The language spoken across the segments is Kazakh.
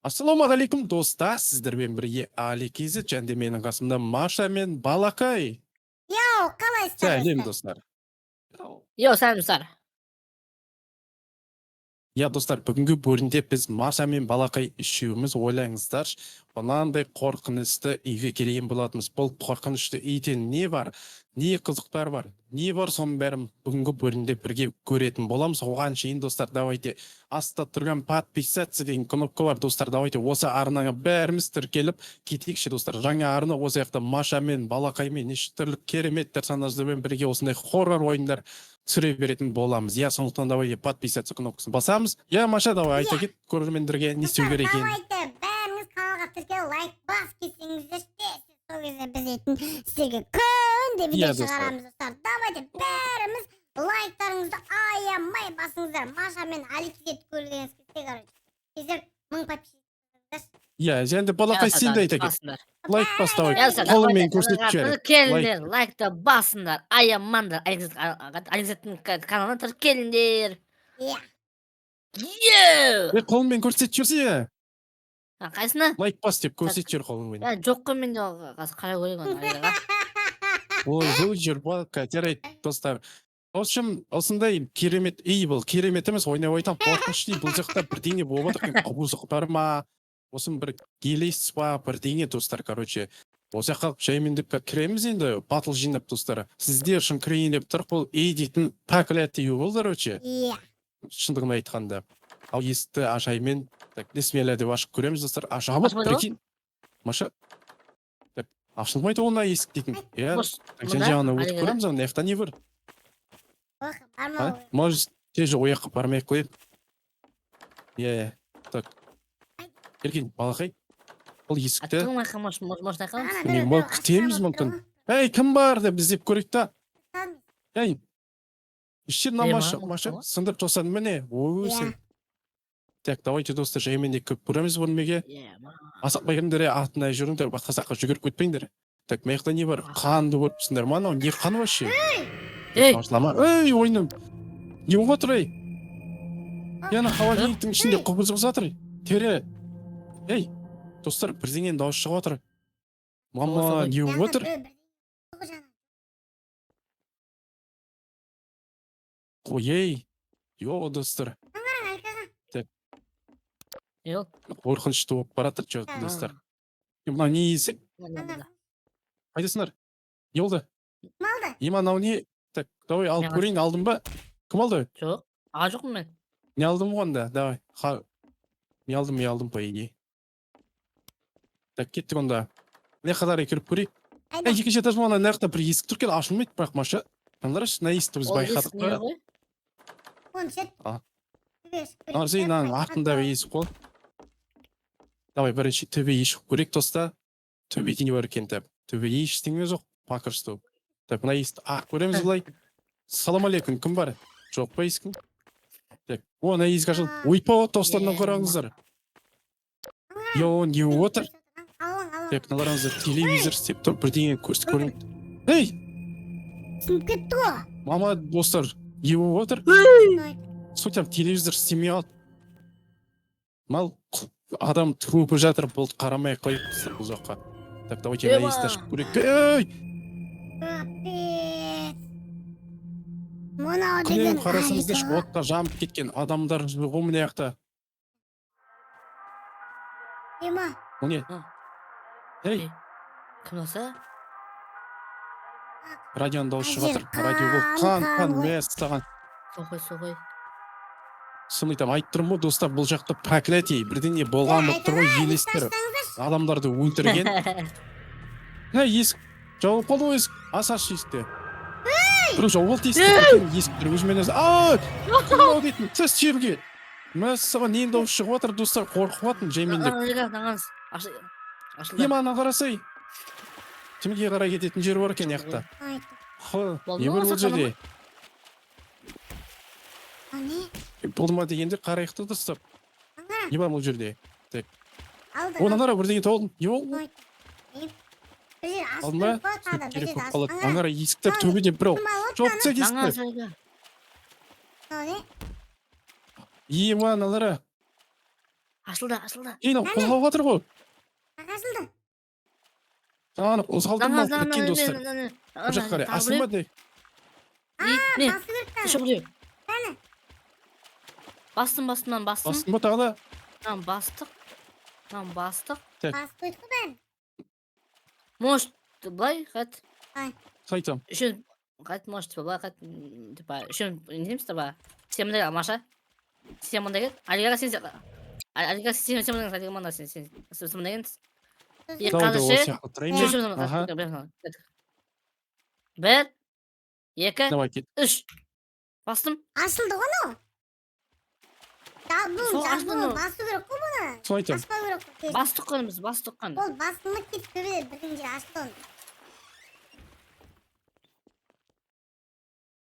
Ассалаумағалейкум достар, сіздермен бірге Али Кизет және менің қасымда Маша мен Балақай. Йоу, қалайсыздар Сәлем достар. Йоу, сәлем. Я достар, бүгінгі бөлімде біз Маша мен Балақай үшеуміз ойлаңыздар, мынандай қорқынышты үйге келген болатынбыз. Бұл қорқынышты үйде не бар, не қызықтар бар, не бар, соның бәрін бүгінгі бөлімде бірге көретін боламыз. Оған шейін достар, давайте астта тұрған подписаться деген кнопка бар достар, давайте осы арнаға бәріміз тіркеліп кетейікші достар. Жаңа арна осы жақта Маша мен Балақай мен неше түрлі керемет персонаждармен бірге осындай хоррор ойындар түсіре беретін боламыз. Я сондықтан давайте подписаться кнопкасын басамыз. Я Маша, давай айта кет, көрермендерге не істеу керек екенін. Давайте бәріңіз каналға тіркеліп лайк бас кесеңіздер, сол кезде біз сіздерге күнде видео шығарамыз достар. Давайте бәріміз лайктарыңызды аямай басыңыздар. Маша мен Али Кизет көргеніңіз келсе, сіздер 1000 подписчик. Я, және Балақай сен де айта кет. Лайк бас, давай. Қолыңмен көрсетіп жібер. Келіңдер, лайкты басыңдар, аямаңдар. Ализеттің каналына тіркеліңдер. Қолыңмен көрсетіп жүрсе. Қайсына? Лайк бас деп көрсетіп жүр қолыңмен. Жоқ қой, мен де қарай көрейін оны. Ой, бұл жүр Балақай, жарайды достар. В общем, осындай керемет үй бұл. Керемет емес, ойнап айтам, қорқынышты. Бұл жақта бірдеңе болып отыр екен, қауызық бар ма? Осының бір елес па, бірдеңе достар, короче. Осы жаққа жаймен деп кіреміз енді, батыл жинап достар. Сіздер үшін кірейін деп тұр, бұл үй дейтін проклятый үй бол, короче. Шындығын айтқанда. Ал есікті ашаймен, несмелі деп ашып көреміз достар. Ашамыз, прикинь. Маша, ашылмайды оны есік дейтін. Жан жағына өтіп көреміз, аяқта не бар? Может, тез ояққа бармай қойып. Так. Еркен, Балақай, бұл есікті күтеміз мүмкін. Әй, кім бар деп біздеп көрейік та. Әй, ішер Маша, сындырып тосадың ба не? Ой, сен. Так, давайте достар, жаймен де көп көреміз бөлмеге. Асықпай кіріңдер, атына жүріңдер, басқа саққа жүгіріп көтпеңдер. Так, маяқта не бар? Қанды көріпсіңдер ма? Не қаны вообще? Эй, ойным. Не болып отыр, ей? Яна холодильниктің ішінде құбызып жатыр. Тере. Ей, достар, бірдеңен дауыс шығып отыр. Мама, не болып отыр? Ой, йо, достар. Қорқынышты болып баратыр, достар. Мынау не есік? Қайдасыңдар? Не болды? Мынау не? Так, давай алып көрейін, алдым ба? Кім алды? Жоқ, жоқпын мен. Не алдым онда? Давай. Не алдым по идее. Так, кеттік онда. Не қадар екіріп көрейік. Екінші этаж болғанда мына жақта бір есік тұр екен, ашылмайды, бірақ Маша. Қандырашы, мына есікті біз байқадық қой. Арзинан артындағы есік қой. Давай бірінші төбе ешіп көрейік доста. Төбеде не бар екен тәп. Төбеде ештеңе жоқ, пақыршты. Так, мына есікті көреміз бұлай. Салам алейкум, кім бар? Жоқ па есіктің? Так, мына есік ашылып. Ойпа, достарынан қараңыздар. Йо, не отыр? Так, мыналарыңыздар телевизор істеп тұр, бірдеңе көрсетіп көріңіз. Ей! Мама, достар, не отыр? Сөйтіп телевизор істемей алды. Мал адам трупы жатыр, бұл қарамай қойып бұл жаққа. Так, давайте мына есікті ашып көрейік. Ей! Күнен қарасыңызды отқа жанып кеткен адамдар ғой мына жақта. Бұл не? Ей! Кім olsa? Радионы дауыс шығып жатыр. Радио бұл қан мәс саған. Соғай. Сондықтан айтып тұрмын ғой достар, бұл жақта проклятие, бірдеңе болған болып тұр ғой, елестер. Адамдарды өлтірген. Есік жауып қалды ғой, есік. Асашы есікті. Бір жауып алды есіктер өзімен өзі. Кім ау дейтін, сіз жерге. Мәссаған нен дауыс шығып жатыр достар, қорқып жатыр жаймен деп. Емана қарасай. Кімге қарай кететін жер бар екен яқта. Не бар бұл жерде? Болды ма дегенде қарайықты достар. Не бар бұл жерде? Онан ара бірдеңе тоғылдым. Не болды? Алдын ба? Керек болып қалады. Аңара есіктер төбеде бірау. Жоқ тек есіктер. Еманалары. Ашылды. Кейін қозғалып жатыр ғой. Ашылды. Ана ұзалдым алып кеткен достар. Бұл жаққа қарай. Асылма де. Не? Басу керек та. Еще где? Кәні. Бастым. Бастың ба тағы да? Там бастық. Басып қойдық қой бәрін. Может, былай қайт. Қайтам. Еще қайт, может, былай қайт. Типа, еще не дейміз типа. Системада кел, Маша. Системада кел. Алигаға сен системада кел, мында сен системада келіңіз. Екі Давай қазір осы жаққа тұрайын. Аха. Бір, екі, Давай кет. үш. Бастым. Ашылды ғой мынау. Сол ашылды мынау. Басу керек қой бұны. Сол айтам. Аспау керек қой. Бастық қоймыз, бастық қоймыз. Ол басылмай кетіп төбеде бірден жер ашылды оны.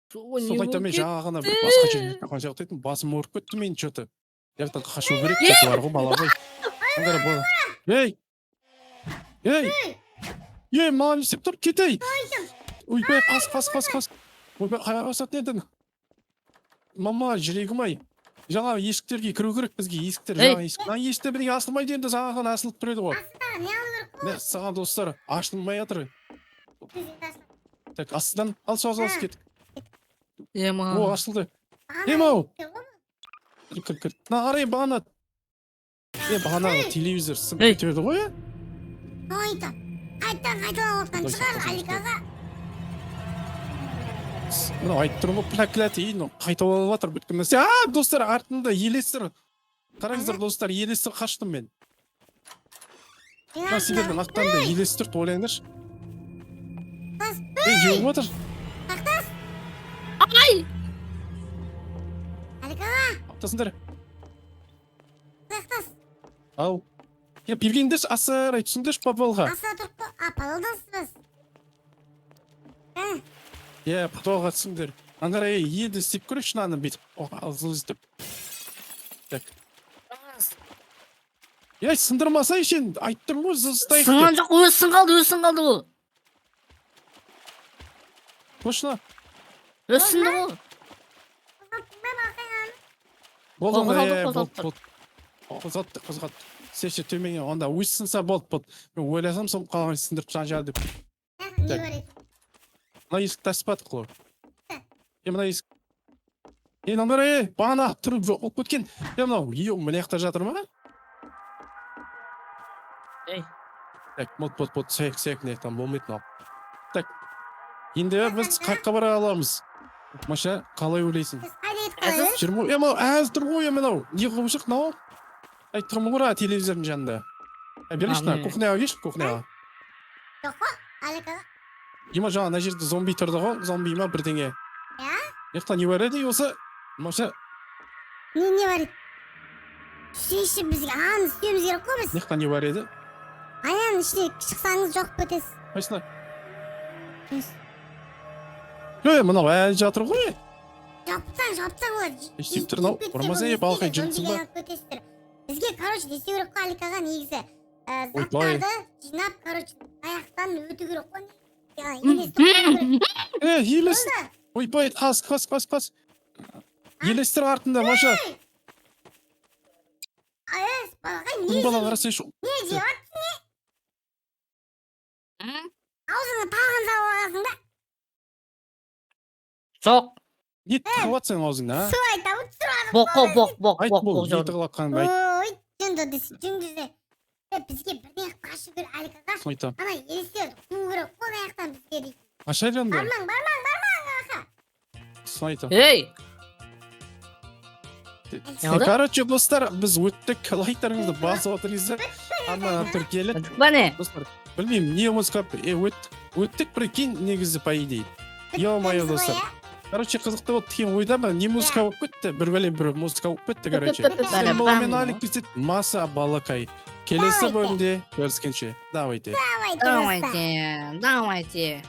Сол айтам мен жаңағына бір басқа жерге қанша дейтін басым ауырып кетті мен что-то. Яқтан қашу керек деп бар ғой бала ғой. Аңғара бол. Ей! Маған істеп тұр, кетей! Ойбай, қас. Ойбай, қайға қасатын едің? Мама, жүрегім-ай. Жаңа есіктерге кіру керек бізге, есіктер жаңа есік. Есікте бірдеңе асылмайды енді жаңаған асылып тұр еді ғой. Астыдағы не алу керек қой? Саған достар, ашылмай жатыр. Так, астыдан ал соғыз кет. О, ашылды. Ау! Кір. Қарай бағана. Бағана телевизор сым көтерді ғой, Қайталап отқан шығар Аликаға. Мынау айтып тұрмын ғой, проклятый, қайтып алып жатыр бүткім нәрсе. Достар, артында елестір. Қараңыздар, достар, елестір қаштым мен. Сендердің ақтанда елестір ойлаңдаршы. Жеуіп отыр. Ай! Аликаға, Аптасыңдар. құлақтас. Ау. Бергендерші, асырай түсіңдерші папалға. Аса тұрып қой. Палылдасыз біз. Папалға түсіңдер. Аңғарай, еді істеп көрекші наны бетіп. Алзыл істеп. Так. Сындырмасай шен, айттым ғой, зыстайық. Сынған жоқ, өзі қалды ол. Қошына. Өзі сынды ғой. Болды. Қозғатты. Сеше төменге, онда өз сынса болды. Мен ойласам, соң қалған сындырып жан деп. Не бар еді? Мына есік таспадық қой. Мына есік. Аңғарай, бағана тұрып олып кеткен. Мынау, мына яқта жатыр ма? Так, сәйік наяқтан болмайтын ал. Так, енді біз қаққа бара аламыз. Маша, қалай ойлайсың? Біз қайда етіп қалайыз? Мынау, әз тұр ғой, мынау. Не қылып шық, мынау? Тұрмын ғой, телевизордың жанында. Береші, кухняға кеш, кухняға. Жоқ қой, Аликаға. Жаңа ана жерде зомби тұрды ғой, зомби ма бірдеңе. Яқта не бар еді осы? Маша. Не бар еді? Шеші бізге аны істеуіміз керек қой біз. Яқта не бар еді? Аян ішіне шықсаңыз жоқ бөтесіз. Қайсына? Мынау әлі жатыр ғой. Жапсаң олар. Естеп тұр, мынау. Ұрмаса балқай жүріпсің ба? Бізге, не істеу керек қой Аликаға негізі. Заттарды жинап, аяқтан өту керек қой. Елес. Ойбай, қас. Елестір артында, Маша. Балақай, не бала қарасай шу. Не жеп атсың, не? Аузыңа талған салып аласың да? Жоқ. Не тығып атсың аузыңа? Су айтамын, сұрағыз. Бок. Айт бұл, не тығылатқанын айт. Ой, жүнді. Бізге бірден қашы көр Аликаға. Соны айтам. Ана елестер қуу керек қой аяқтан бізге дейді. Аша жанды. Бармаң, Соны айтам. Ей! Короче, достар, біз өттік, лайктарыңызды басып отырыңыздар. Ана түркелі. Бәне? Достар, білмеймін, не музыка, өттік прикинь, негізі по идее. Ё-моё, достар. Короче, қызықты болды деген ойдамын, не музыка болып кетті, бір бәлем бір музыка болып кетті, короче. Сен болмен Алик кетеді, Маса Балақай. Келесі бөлімде көріскенше. Давайте. Давайте.